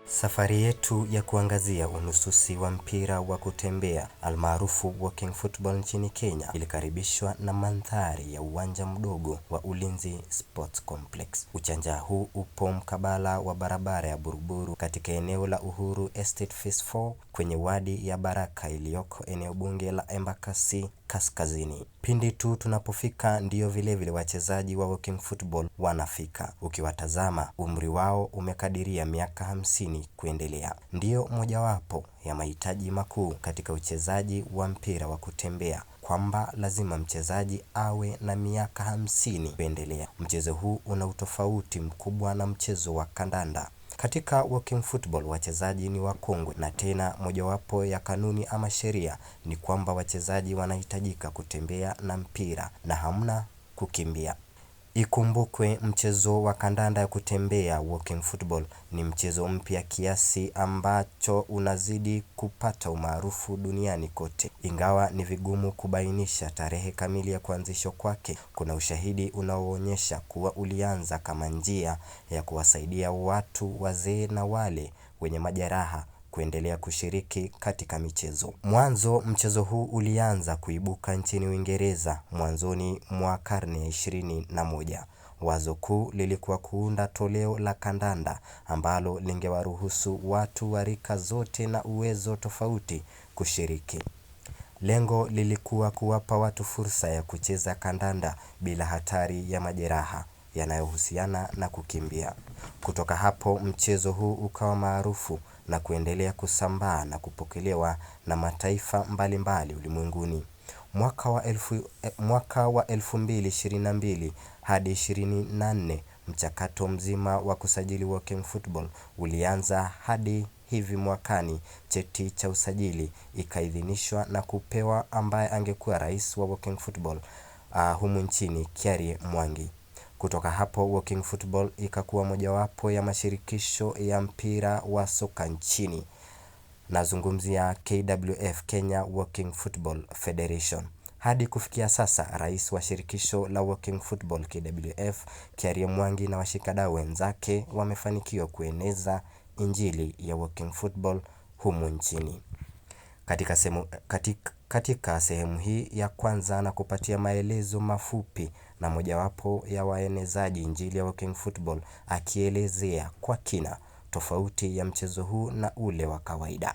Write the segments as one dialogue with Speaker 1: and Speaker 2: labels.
Speaker 1: Safari yetu ya kuangazia unususi wa mpira wa kutembea almaarufu walking football nchini Kenya ilikaribishwa na mandhari ya uwanja mdogo wa Ulinzi Sports Complex. Uwanja huu upo mkabala wa barabara ya Buruburu katika eneo la Uhuru Estate Phase 4 kwenye wadi ya Baraka iliyoko eneo bunge la Embakasi Kaskazini. Pindi tu tunapofika ndio vile wachezaji wa walking football wanafika. Ukiwatazama umri wao umekadiria miaka 50 kuendelea. Ndio mojawapo ya mahitaji makuu katika uchezaji wa mpira wa kutembea, kwamba lazima mchezaji awe na miaka 50 kuendelea. Mchezo huu una utofauti mkubwa na mchezo wa kandanda. Katika walking football wachezaji ni wakongwe, na tena mojawapo ya kanuni ama sheria ni kwamba wachezaji wanahitajika kutembea na mpira na hamna kukimbia. Ikumbukwe mchezo wa kandanda ya kutembea walking football ni mchezo mpya kiasi ambacho unazidi kupata umaarufu duniani kote. Ingawa ni vigumu kubainisha tarehe kamili ya kuanzishwa kwake, kuna ushahidi unaoonyesha kuwa ulianza kama njia ya kuwasaidia watu wazee na wale wenye majeraha kuendelea kushiriki katika michezo. Mwanzo mchezo huu ulianza kuibuka nchini Uingereza mwanzoni mwa karne ya 21. Wazo kuu lilikuwa kuunda toleo la kandanda ambalo lingewaruhusu watu wa rika zote na uwezo tofauti kushiriki. Lengo lilikuwa kuwapa watu fursa ya kucheza kandanda bila hatari ya majeraha yanayohusiana na kukimbia. Kutoka hapo mchezo huu ukawa maarufu na kuendelea kusambaa na kupokelewa na mataifa mbalimbali ulimwenguni. Mwaka wa 2022 hadi 24 mchakato mzima wa kusajili walking football ulianza hadi hivi mwakani cheti cha usajili ikaidhinishwa na kupewa ambaye angekuwa rais wa walking football humu nchini, Kiarie Mwangi. Kutoka hapo walking football ikakuwa mojawapo ya mashirikisho ya mpira wa soka nchini. Nazungumzia KWF, Kenya Walking Football Federation. Hadi kufikia sasa rais wa shirikisho la walking football KWF, Kiarie Mwangi, na washikadau wenzake wamefanikiwa kueneza injili ya walking football humu nchini. Katika sehemu hii ya kwanza na kupatia maelezo mafupi na mojawapo ya waenezaji injili ya walking football akielezea kwa kina tofauti ya mchezo huu na ule wa kawaida.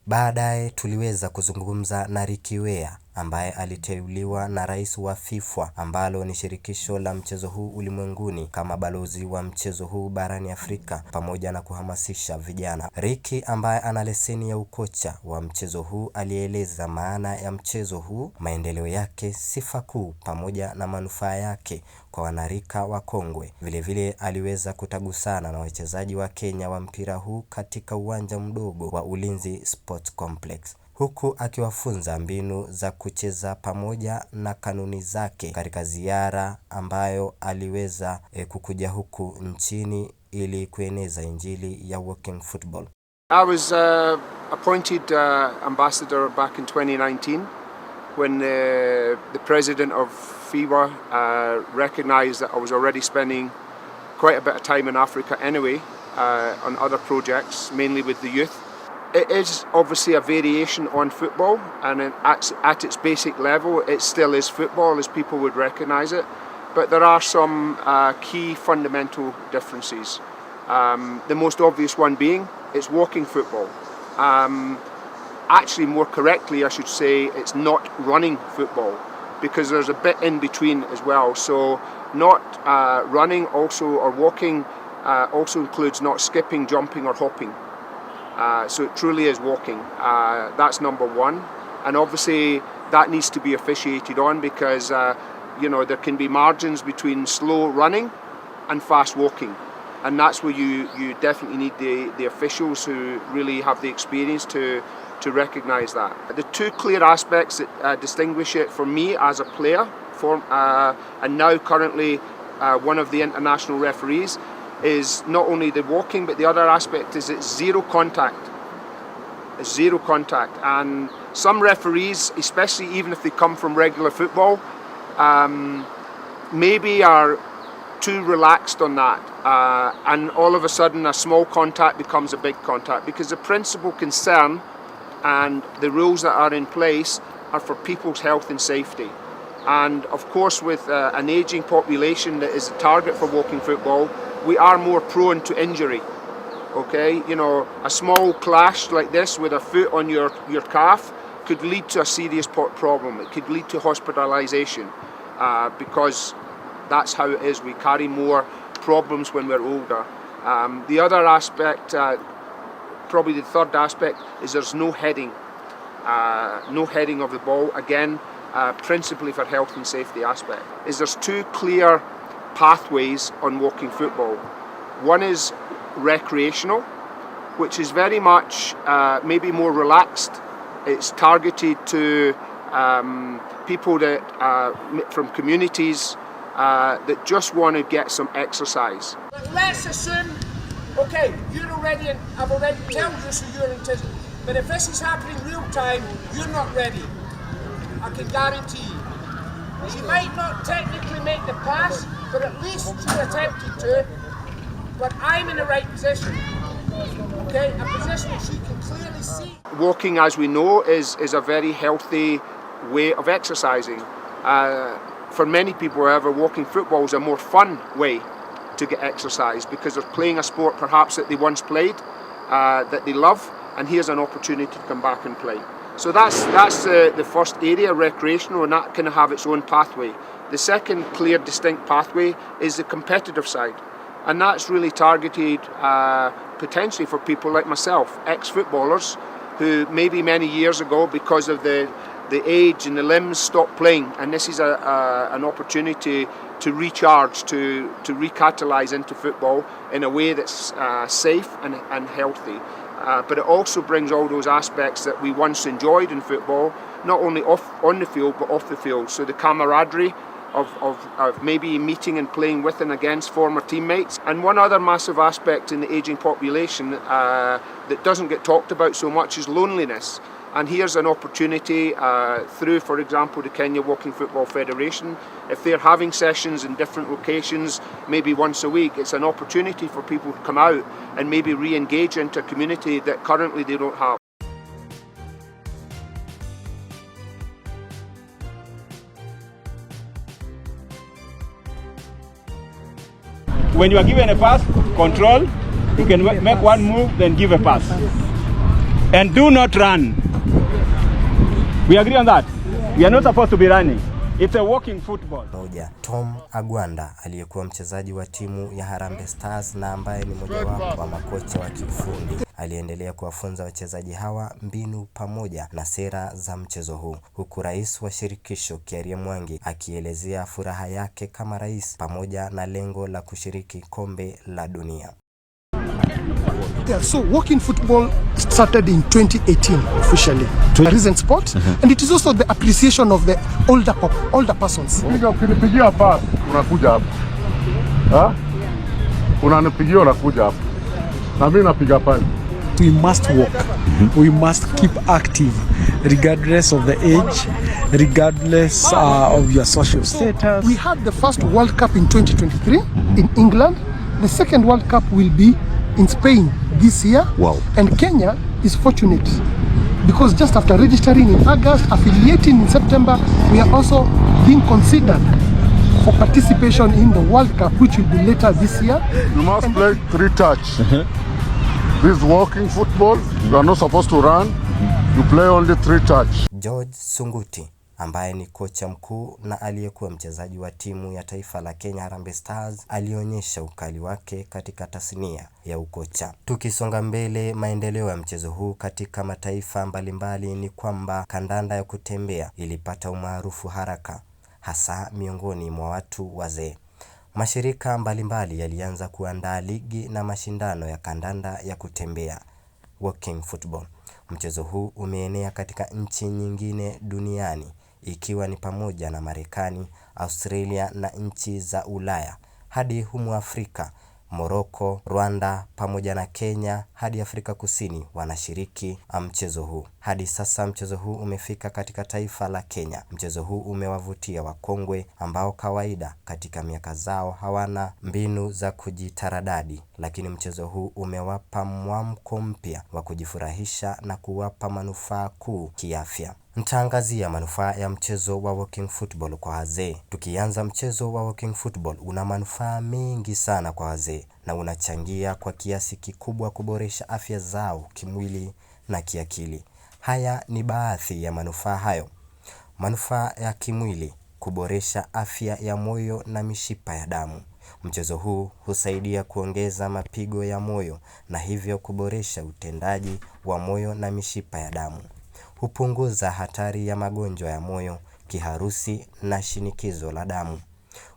Speaker 1: Baadaye tuliweza kuzungumza na Ricky Wea ambaye aliteuliwa na rais wa FIFA ambalo ni shirikisho la mchezo huu ulimwenguni kama balozi wa mchezo huu barani Afrika pamoja na kuhamasisha vijana. Ricky ambaye ana leseni ya ukocha wa mchezo huu alieleza maana ya mchezo huu, maendeleo yake, sifa kuu pamoja na manufaa yake kwa wanarika wakongwe. Vile aliweza kutagusana na wachezaji wa Kenya wa mpira huu katika uwanja mdogo wa Ulinzi Sports Complex, huku akiwafunza mbinu za kucheza pamoja na kanuni zake katika ziara ambayo aliweza kukuja huku nchini ili kueneza injili ya walking football.
Speaker 2: I was appointed ambassador back in 2019 when the president of FIFA recognized that I was already spending quite a bit of time in Africa anyway on other projects, mainly with the youth. It is obviously a variation on football, and at its basic level it still is football as people would recognize it, but there are some key fundamental differences. The most obvious one being it's walking football. Actually, more correctly I should say it's not running football, because there's a bit in between as well. So not running also, or walking also includes not skipping, jumping or hopping. So it truly is walking. That's number one, and obviously that needs to be officiated on, because there can be margins between slow running and fast walking, and that's where you definitely need the officials who really have the experience to recognise that. The two clear aspects that distinguish it for me as a player and now currently one of the international referees is not only the walking, but the other aspect is it's zero contact. It's zero contact, and some referees, especially even if they come from regular football, maybe are too relaxed on that, and all of a sudden a small contact becomes a big contact, because the principal concern and the rules that are in place are for people's health and safety. And of course, with an ageing population that is a target for walking football, we are more prone to injury. Okay, you know, a small clash like this with a foot on your calf could lead to a serious problem. It could lead to hospitalisation, because that's how it is. We carry more problems when we're older. The other aspect, probably the third aspect, is there's no heading. No heading of the ball, again, principally for health and safety aspect. There's two clear pathways on walking football. One is recreational, which is very much maybe more relaxed. It's targeted to people that from communities that just want to get some exercise.
Speaker 3: But let's assume, okay, you're already in, I've already told you so you're in Tisney, but if this is happening real time, you're not ready. I can guarantee you. She might not technically make the pass, but at least she attempted to. But I'm in the right position. Okay, a position she can clearly see.
Speaker 2: Walking, as we know, is a very healthy way of exercising. For many people, however, walking football is a more fun way to get exercise, because they're playing a sport perhaps that they once played, that they love, and here's an opportunity to come back and play. So that's the first area, recreational, and that can have its own pathway. The second clear, distinct pathway is the competitive side, and that's really targeted potentially for people like myself, ex-footballers, who maybe many years ago, because of the age and the limbs, stopped playing, and this is an opportunity to recharge, to recatalyse into football in a way that's safe and healthy. But it also brings all those aspects that we once enjoyed in football, not only on the field but off the field. So the camaraderie of maybe meeting and playing with and against former teammates. And one other massive aspect in the ageing population that doesn't get talked about so much is loneliness. And here's an opportunity through, for example, the Kenya Walking Football Federation. If they're having sessions in different locations, maybe once a week, it's an opportunity for people to come out and maybe re-engage into a community that currently they don't have.
Speaker 4: When you are given a pass, control, you can make one move, then give a pass. And do not run. We agree on that? We are not supposed to be running. It's a walking football.
Speaker 1: Tom Agwanda aliyekuwa mchezaji wa timu ya Harambee Stars na ambaye ni mojawapo wa makocha wa kiufundi aliendelea kuwafunza wachezaji hawa mbinu pamoja na sera za mchezo huu, huku rais wa shirikisho Kiaria Mwangi akielezea furaha yake kama rais pamoja na lengo la kushiriki kombe la dunia.
Speaker 5: Yeah, so walking football started in 2018 officially. A recent sport, and it is also the appreciation of the older persons.
Speaker 6: Ukinipigia pass unakuja hapa. Unanipigia unakuja hapa. Na mimi napiga pale.
Speaker 7: We must walk. We must keep active regardless of the age, regardless of your social status.
Speaker 5: We had the first World Cup in 2023 in England. The second World Cup will be in Spain this year.
Speaker 6: Wow.
Speaker 5: And Kenya is fortunate because just after registering in August, affiliating in September, we are also being considered for participation in the World Cup, which will be later this year.
Speaker 6: You must play 3 touch. This is walking football. You are not supposed to run. You play only 3 touch.
Speaker 1: George Sunguti ambaye ni kocha mkuu na aliyekuwa mchezaji wa timu ya taifa la Kenya Harambee Stars alionyesha ukali wake katika tasnia ya ukocha. Tukisonga mbele, maendeleo ya mchezo huu katika mataifa mbalimbali ni kwamba kandanda ya kutembea ilipata umaarufu haraka, hasa miongoni mwa watu wazee. Mashirika mbalimbali yalianza kuandaa ligi na mashindano ya kandanda ya kutembea, walking football. Mchezo huu umeenea katika nchi nyingine duniani, ikiwa ni pamoja na Marekani, Australia na nchi za Ulaya, hadi humu Afrika. Morocco, Rwanda pamoja na Kenya hadi Afrika Kusini wanashiriki mchezo huu. Hadi sasa mchezo huu umefika katika taifa la Kenya. Mchezo huu umewavutia wakongwe ambao kawaida katika miaka zao hawana mbinu za kujitaradadi, lakini mchezo huu umewapa mwamko mpya wa kujifurahisha na kuwapa manufaa kuu kiafya. Nitaangazia manufaa ya mchezo wa walking football kwa wazee. Tukianza, mchezo wa walking football una manufaa mengi sana kwa wazee na unachangia kwa kiasi kikubwa kuboresha afya zao kimwili na kiakili. Haya ni baadhi ya manufaa hayo. Manufaa ya kimwili: kuboresha afya ya moyo na mishipa ya damu. Mchezo huu husaidia kuongeza mapigo ya moyo na hivyo kuboresha utendaji wa moyo na mishipa ya damu. Hupunguza hatari ya magonjwa ya moyo, kiharusi na shinikizo la damu.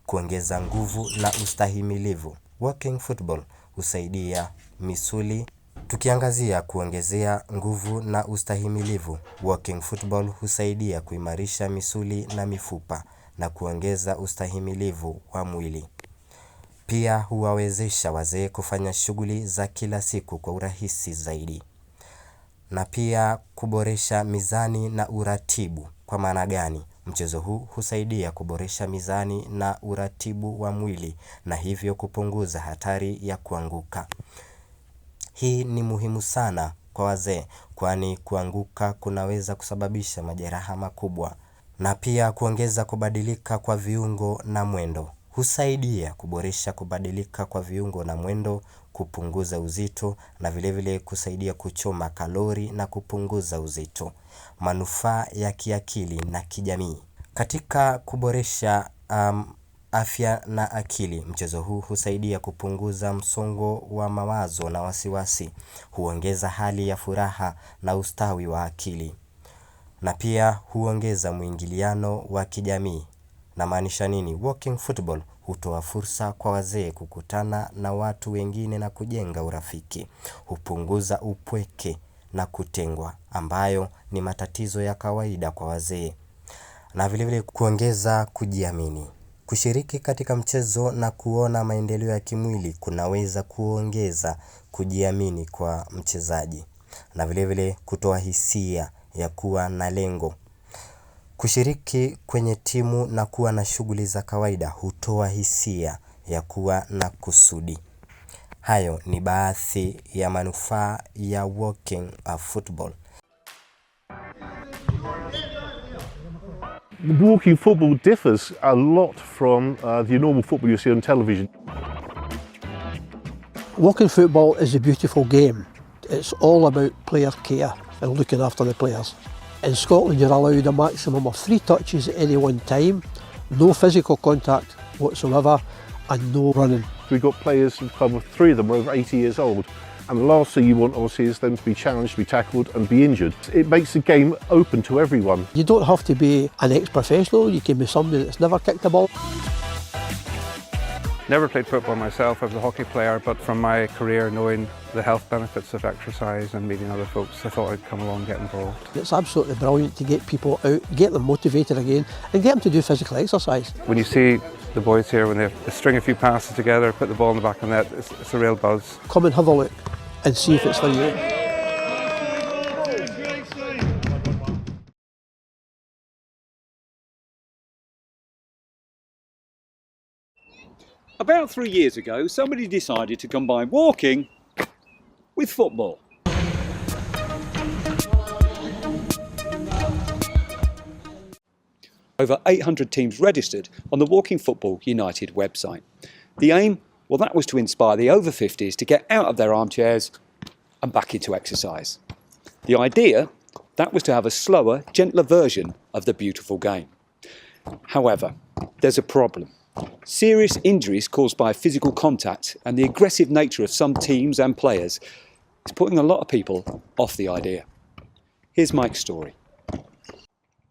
Speaker 1: Kuongeza nguvu na ustahimilivu. Walking football husaidia misuli. Tukiangazia kuongezea nguvu na ustahimilivu, walking football husaidia kuimarisha misuli na mifupa na kuongeza ustahimilivu wa mwili. Pia huwawezesha wazee kufanya shughuli za kila siku kwa urahisi zaidi. Na pia kuboresha mizani na uratibu. Kwa maana gani? Mchezo huu husaidia kuboresha mizani na uratibu wa mwili na hivyo kupunguza hatari ya kuanguka. Hii ni muhimu sana kwa wazee, kwani kuanguka kunaweza kusababisha majeraha makubwa. Na pia kuongeza kubadilika kwa viungo na mwendo. Husaidia kuboresha kubadilika kwa viungo na mwendo, kupunguza uzito na vilevile kusaidia kuchoma kalori na kupunguza uzito. Manufaa ya kiakili na kijamii. Katika kuboresha afya na akili, mchezo huu husaidia kupunguza msongo wa mawazo na wasiwasi. Huongeza hali ya furaha na ustawi wa akili. Na pia huongeza mwingiliano wa kijamii. Na maanisha nini? Walking football hutoa fursa kwa wazee kukutana na watu wengine na kujenga urafiki. Hupunguza upweke na kutengwa, ambayo ni matatizo ya kawaida kwa wazee. Na vilevile kuongeza kujiamini. Kushiriki katika mchezo na kuona maendeleo ya kimwili kunaweza kuongeza kujiamini kwa mchezaji. Na vilevile kutoa hisia ya kuwa na lengo. Kushiriki kwenye timu na kuwa na shughuli za kawaida hutoa hisia ya kuwa na kusudi. Hayo ni baadhi ya manufaa ya walking football.
Speaker 6: Walking football differs a lot from the normal football you see on television.
Speaker 8: Walking football is a beautiful game. It's all about player care and looking after the players. In Scotland, you're allowed a maximum of 3 touches at any one time, no physical contact whatsoever, and no running.
Speaker 6: We've got players in the club, 3 of them are over 80 years old, and the last thing you want obviously is them to be challenged, to be tackled and be injured. It makes the game open to everyone.
Speaker 8: You don't have to be an ex-professional, you can be somebody that's never kicked a ball.
Speaker 9: Never played football myself, I was a hockey player, but from my career knowing the health benefits of exercise and meeting other folks, I thought I'd come along and get involved.
Speaker 8: It's absolutely brilliant to get people out, get them motivated again and get them to do physical exercise.
Speaker 9: When you see the boys here, when they string a few passes together, put the ball in the back of the net, it's a real buzz.
Speaker 8: Come and have a look and see if it's for you.
Speaker 10: About 3 years ago, somebody decided to combine walking with football. Over 800 teams registered on the Walking Football United website. The aim? Well, that was to inspire the over 50s to get out of their armchairs and back into exercise. The idea? That was to have a slower, gentler version of the beautiful game. However, there's a problem. Serious injuries caused by physical contact and the aggressive nature of some teams and players is putting a lot of people off the idea. Here's Mike's story.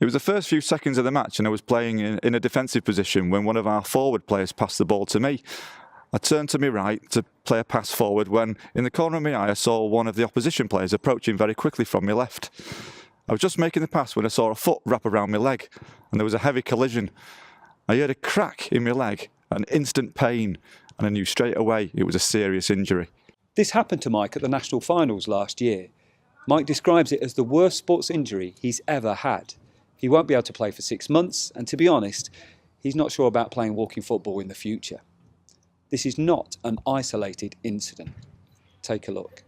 Speaker 11: It was the first few seconds of the match and I was playing in a defensive position when one of our forward players passed the ball to me. I turned to my right to play a pass forward when, in the corner of my eye, I saw one of the opposition players approaching very quickly from my left. I was just making the pass when I saw a foot wrap around my leg and there was a heavy collision. I heard a crack in my leg and instant pain and I knew straight away it was a serious injury.
Speaker 10: This happened to Mike at the national finals last year. Mike describes it as the worst sports injury he's ever had. He won't be able to play for 6 months, and to be honest, he's not sure about playing walking football in the future. This is not an isolated incident. Take a look.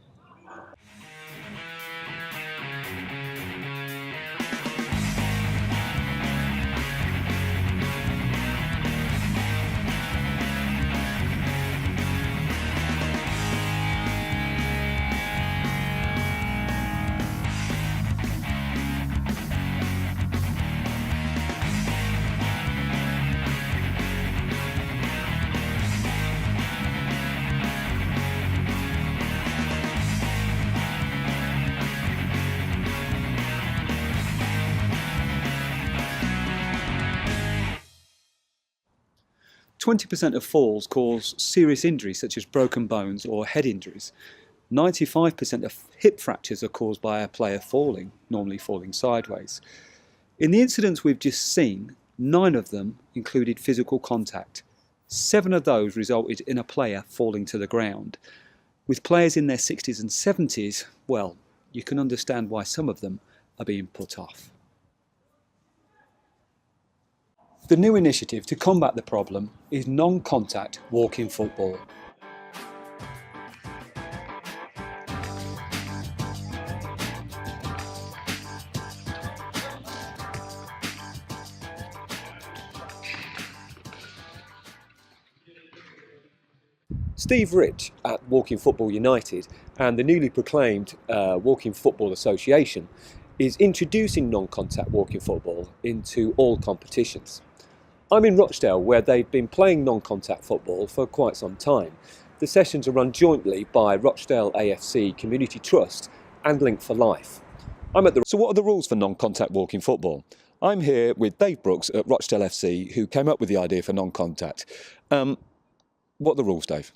Speaker 10: "20% of falls cause serious injuries such as broken bones or head injuries. 95% of hip fractures are caused by a player falling, normally falling sideways. In the incidents we've just seen, 9 of them included physical contact. 7 of those resulted in a player falling to the ground. With players in their 60s and 70s, well, you can understand why some of them are being put off." The new initiative to combat the problem is non-contact walking football. Steve Rich at Walking Football United and the newly proclaimed Walking Football Association is introducing non-contact walking football into all competitions. I'm in Rochdale, where they've been playing non-contact football for quite some time. The sessions are run jointly by Rochdale AFC Community Trust and Link for Life. So what are the rules for non-contact walking football? I'm here with Dave Brooks at Rochdale FC, who came up with the idea for non-contact. What are the rules, Dave?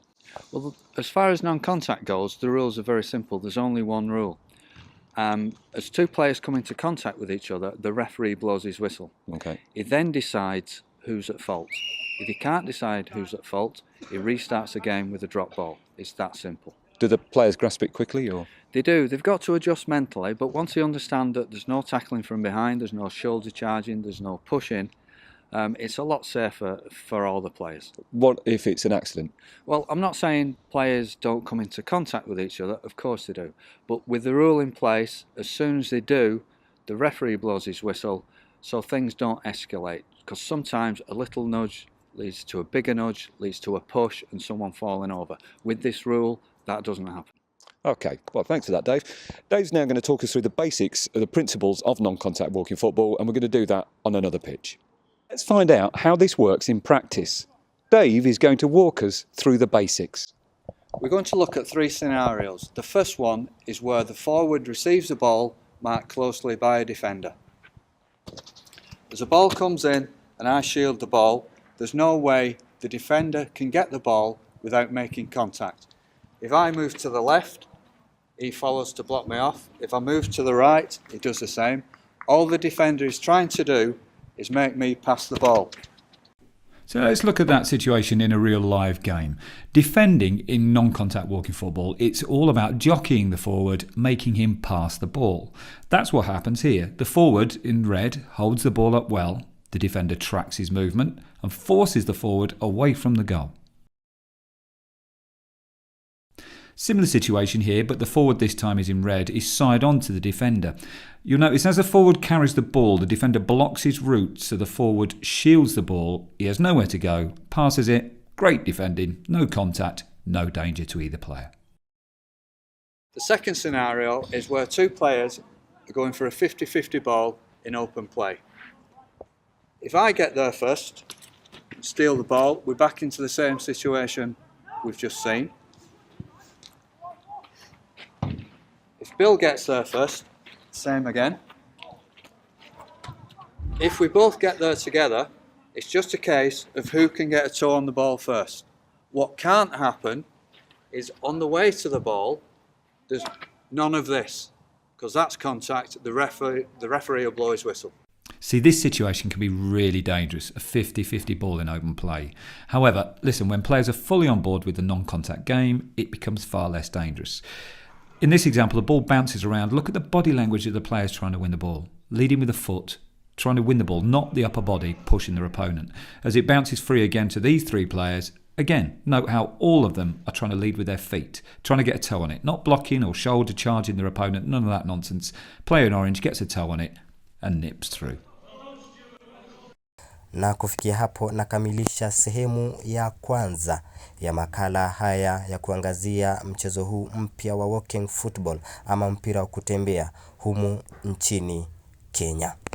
Speaker 12: Well, as far as non-contact goes, the rules are very simple. There's only one rule. As 2 players come into contact with each other, the referee blows his whistle.
Speaker 10: Okay.
Speaker 12: He then decides who's at fault. If he can't decide who's at fault, he restarts the game with a drop ball. It's that simple.
Speaker 10: Do the players grasp it quickly, or?
Speaker 12: They do. They've got to adjust mentally, but once they understand that there's no tackling from behind, there's no shoulder charging, there's no pushing, it's a lot safer for all the players.
Speaker 10: What if it's an accident?
Speaker 12: Well, I'm not saying players don't come into contact with each other, of course they do. But with the rule in place, as soon as they do, the referee blows his whistle, so things don't escalate. Because sometimes a little nudge leads to a bigger nudge, leads to a push and someone falling over. With this rule, that doesn't happen.
Speaker 10: Okay, well, thanks for that, Dave. Dave's now going to talk us through the basics of the principles of non-contact walking football, and we're going to do that on another pitch. Let's find out how this works in practice. Dave is going to walk us through the basics.
Speaker 12: We're going to look at 3 scenarios. The first one is where the forward receives the ball marked closely by a defender. As the ball comes in and I shield the ball, there's no way the defender can get the ball without making contact. If I move to the left, he follows to block me off. If I move to the right, he does the same. All the defender is trying to do is make me pass the ball.
Speaker 13: So let's look at that situation in a real live game. Defending in non-contact walking football, it's all about jockeying the forward, making him pass the ball. That's what happens here. The forward in red holds the ball up well, the defender tracks his movement and forces the forward away from the goal. Similar situation here, but the forward this time is in red, is side on to the defender. You'll notice as the forward carries the ball, the defender blocks his route, so the forward shields the ball. He has nowhere to go, passes it, great defending, no contact, no danger to either player.
Speaker 12: The second scenario is where 2 players are going for a 50-50 ball in open play. If I get there first, steal the ball, we're back into the same situation we've just seen. If Bill gets there first, same again. If we both get there together, it's just a case of who can get a toe on the ball first. What can't happen is on the way to the ball, there's none of this, because that's contact. The referee will blow his whistle.
Speaker 13: See, this situation can be really dangerous, a 50-50 ball in open play. However, listen, when players are fully on board with the non-contact game, it becomes far less dangerous. In this example, the ball bounces around. Look at the body language of the players trying to win the ball. Leading with a foot, trying to win the ball, not the upper body pushing their opponent. As it bounces free again to these three players, again, note how all of them are trying to lead with their feet, trying to get a toe on it, not blocking or shoulder charging their opponent, none of that nonsense. Player in orange gets a toe on it and nips through.
Speaker 1: Na kufikia hapo nakamilisha sehemu ya kwanza ya makala haya ya kuangazia mchezo huu mpya wa walking football ama mpira wa kutembea humu nchini Kenya.